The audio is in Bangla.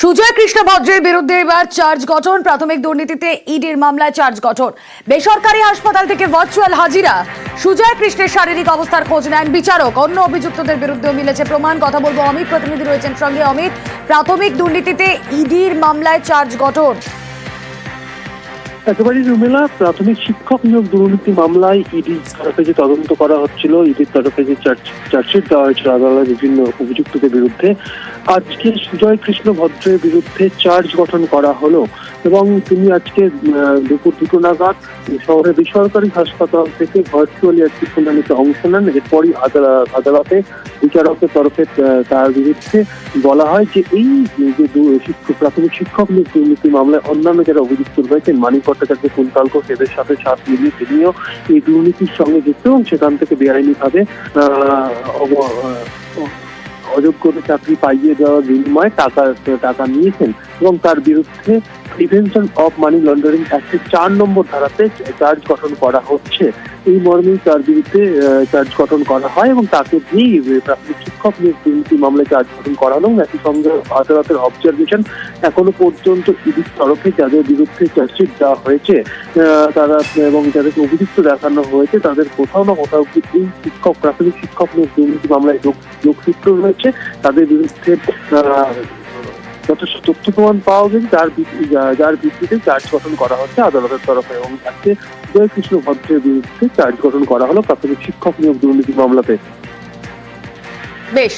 সুজয় কৃষ্ণ ভদ্রের বিরুদ্ধে এবার চার্জ গঠন। প্রাথমিক দুর্নীতিতে ইডির মামলায় চার্জ গঠন। বেসরকারি হাসপাতাল থেকে ভার্চুয়াল হাজিরা। সুজয় কৃষ্ণের শারীরিক অবস্থার খোঁজ নেন বিচারক। অন্য অভিযুক্তদের বিরুদ্ধেও মিলেছে প্রমাণ। কথা বলবো অমিত, প্রতিনিধি রয়েছেন সঙ্গে। অমিত, প্রাথমিক দুর্নীতিতে ইডির মামলায় চার্জ গঠন। একেবারে রুমেলা, প্রাথমিক শিক্ষক নিয়োগ দুর্নীতি মামলায় ইডির তরফে যে তদন্ত করা হচ্ছিল, ইডির তরফে যে চার্জশিট দেওয়া হয়েছিল আদালতের বিভিন্ন অভিযুক্তদের বিরুদ্ধে, আজকে সুজয় কৃষ্ণ ভদ্রের বিরুদ্ধে চার্জ গঠন করা হলো এবং তিনি আজকে দুপুর 2টো নাগাদ শহরের বেসরকারি হাসপাতাল থেকে ভার্চুয়ালি একটি শুনানিতে অংশ নেন। এরপরই আদালতে বিচারকের তরফে তার বিরুদ্ধে বলা হয় যে এই যে প্রাথমিক শিক্ষক নিয়োগ দুর্নীতি মামলায় অন্যান্য যারা অভিযুক্ত রয়েছেন, মানিক ভট্টাচার্য, কুন্তল ঘোষ, এদের সাথে সাথ মিলিয়ে তিনিও এই দুর্নীতির সঙ্গে যুক্ত এবং সেখান থেকে বেআইনিভাবে অযোগ্যদের চাকরি পাইয়ে দেওয়ার বিনিময়ে টাকা নিয়েছেন এবং তার বিরুদ্ধে প্রিভেনশন অফ মানি লন্ডারিং অ্যাক্টের 4 নম্বর ধারাতে চার্জ গঠন করা হচ্ছে। এই মর্মেই তার বিরুদ্ধে চার্জ গঠন করা হয় এবং তাকে দিয়েই প্রাথমিক শিক্ষক নিয়োগ দুর্নীতি মামলায় চার্জ গঠন করা হলো। একই সঙ্গে আদালতের অবজারভেশন, এখনো পর্যন্ত ইডির তরফে যাদের বিরুদ্ধে চার্জশিট দেওয়া হয়েছে তারা এবং যাদেরকে অভিযুক্ত দেখানো হয়েছে তাদের কোথাও না কোথাও কি এই প্রাথমিক শিক্ষক নিয়োগ দুর্নীতি মামলায় যোগসূত্র রয়েছে। তাদের বিরুদ্ধে যথেষ্ট তথ্য প্রমাণ পাওয়া গেছে, যার ভিত্তিতে চার্জ গঠন করা হচ্ছে আদালতের তরফে এবং আজকে সুজয় কৃষ্ণ ভদ্রের বিরুদ্ধে চার্জ গঠন করা হলো প্রাথমিক শিক্ষক নিয়োগ দুর্নীতি মামলাতে। বেশ।